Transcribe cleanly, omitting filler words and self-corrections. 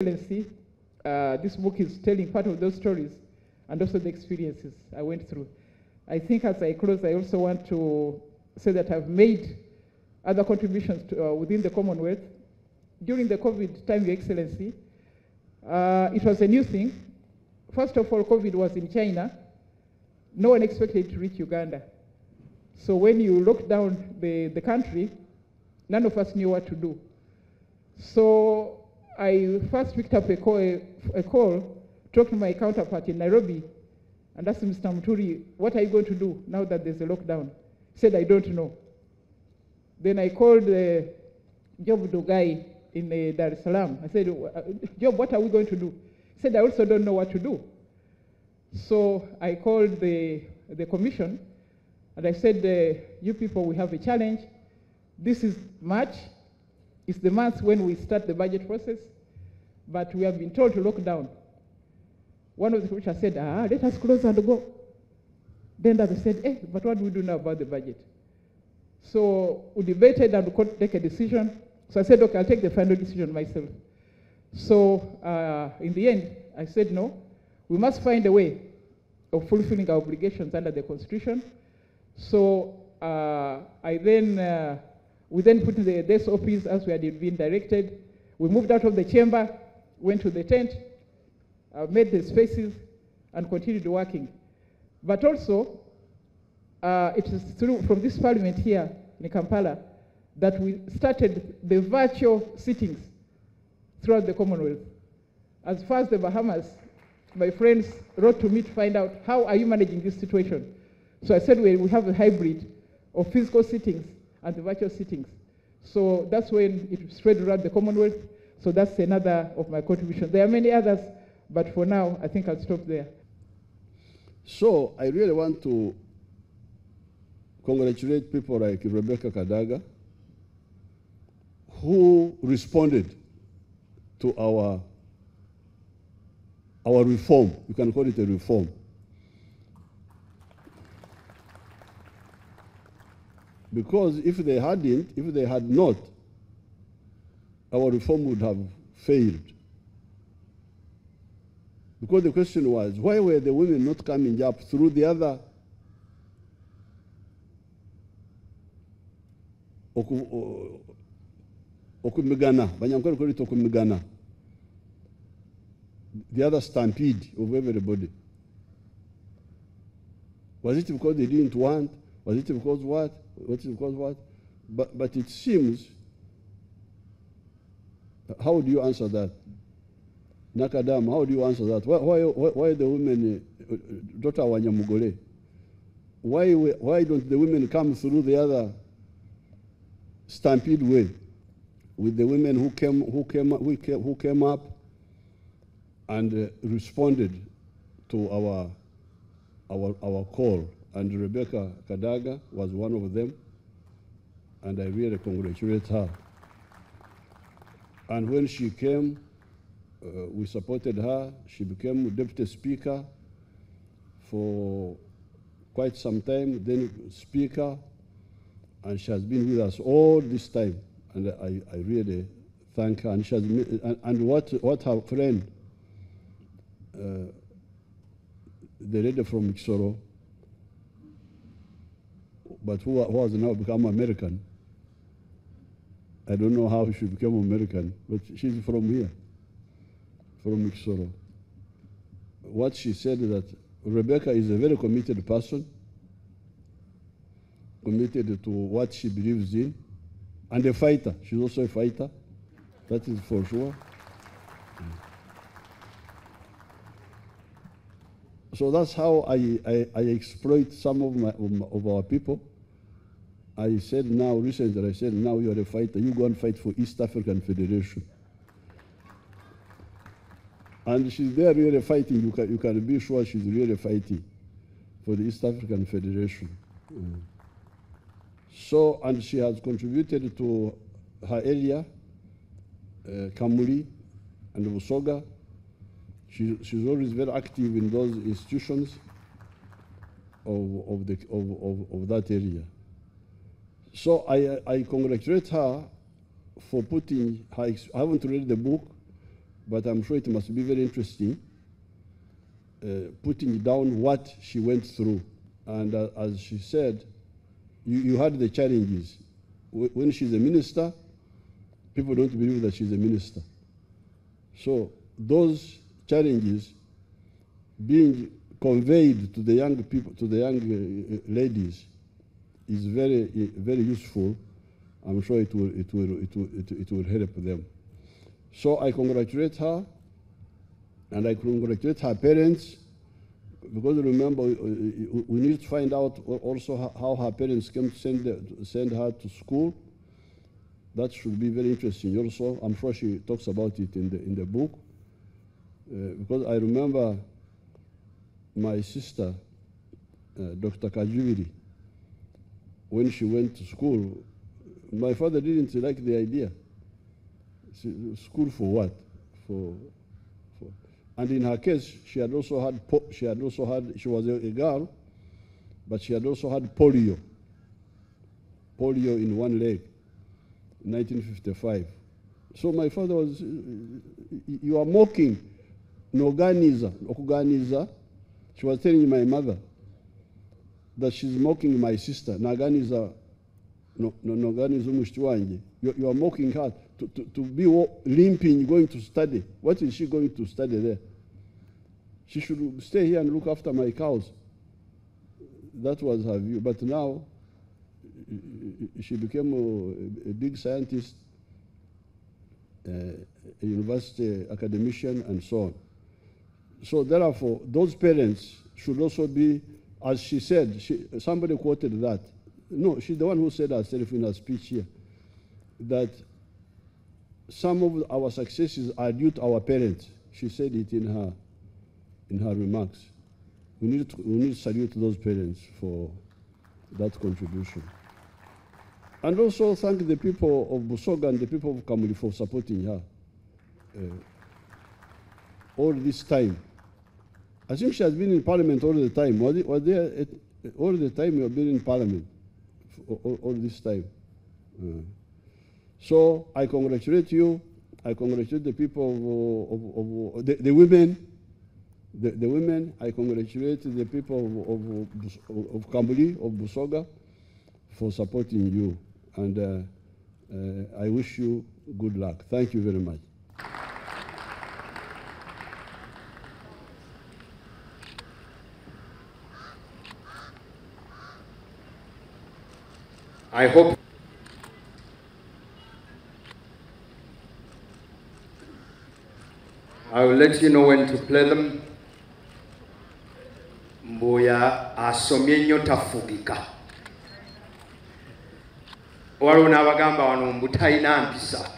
Excellency, this book is telling part of those stories and also the experiences I went through. I think as I close, I also want to say that I've made other contributions to, within the Commonwealth. During the COVID time, Your Excellency, it was a new thing. First of all, COVID was in China. No one expected it to reach Uganda. So when you locked down the country, none of us knew what to do. So I first picked up a call, talked to my counterpart in Nairobi, and asked Mr. Muturi, what are you going to do now that there's a lockdown? He said, I don't know. Then I called Job Dugai in Dar es Salaam. I said, Job, what are we going to do? He said, I also don't know what to do. So I called the commission, and I said, you people, we have a challenge. This is March. It's the month when we start the budget process, but we have been told to lock down. One of the commissioners said, let us close and go. Then the other said, but what do we do now about the budget? So we debated and we could take a decision. So I said, okay, I'll take the final decision myself. So in the end, I said, no, we must find a way of fulfilling our obligations under the Constitution. So we then put the SOPs as we had been directed. We moved out of the chamber, went to the tent, made the spaces, and continued working. But also, it is through from this parliament here in Kampala that we started the virtual sittings throughout the Commonwealth. As far as the Bahamas, my friends wrote to me to find out, how are you managing this situation? So I said, we have a hybrid of physical sittings and the virtual sittings. So that's when it spread around the Commonwealth. So that's another of my contributions. There are many others, but for now, I think I'll stop there. So I really want to congratulate people like Rebecca Kadaga, who responded to our reform. You can call it a reform. Because if they had not, our reform would have failed. Because the question was, why were the women not coming up through the other okumigana, Banyankole call it okumigana, the other stampede of everybody? Was it because they didn't want? Was it because what? What is because what? But it seems, how do you answer that? Nakadam, how do you answer that? Why the women, Dr. Wanyamugole, why don't the women come through the other stampede way, with the women who came up and responded to our call? And Rebecca Kadaga was one of them, and I really congratulate her. And when she came, we supported her. She became Deputy Speaker for quite some time, then Speaker, and she has been with us all this time. And I really thank her. And she has, and what her friend, the lady from Mixoro, but who has now become American. I don't know how she became American, but she's from here, from Mixoro. What she said is that Rebecca is a very committed person, committed to what she believes in, and a fighter. She's also a fighter, that is for sure. So that's how I exploit some of our people. I said now, recently, I said, now you're a fighter, you go and fight for East African Federation. And she's there really fighting. You can be sure she's really fighting for the East African Federation. So, and she has contributed to her area, Kamuli and Busoga. She's always very active in those institutions of that area. So I congratulate her for putting her, I haven't read the book, but I'm sure it must be very interesting putting down what she went through. And as she said, you had the challenges. When she's a minister, people don't believe that she's a minister. So those challenges being conveyed to the young people, to the young ladies, is very, very useful. I'm sure it will help them. So I congratulate her, and I congratulate her parents, because remember, we need to find out also how her parents came to send her to school. That should be very interesting also. I'm sure she talks about it in the book. Because I remember my sister, Dr. Kajuviri, when she went to school, my father didn't like the idea. School for what? And in her case, she was a girl, but she had also had polio in one leg, 1955. So my father was, you are mocking, okuganiza. She was telling my mother that she's mocking my sister. Naganiza, noganiza mushti wanje. You are mocking her to be limping, going to study. What is she going to study there? She should stay here and look after my cows. That was her view. But now, she became a big scientist, a university academician, and so on. So therefore, those parents should also be, as she said, somebody quoted that. No, she's the one who said herself in her speech here, that some of our successes are due to our parents. She said it in her remarks. We need to salute those parents for that contribution. And also thank the people of Busoga and the people of Kamuli for supporting her all this time. I think she has been in Parliament all the time. Was there all the time you have been in Parliament? All this time. So I congratulate you. I congratulate the people of the women. The women. I congratulate the people of Kambuli, of Busoga, for supporting you. And I wish you good luck. Thank you very much. I hope I will let you know when to play them. Mbuya asomye nnyo tafugika. Waliwo n'abagamba wano mbu talina mpisa.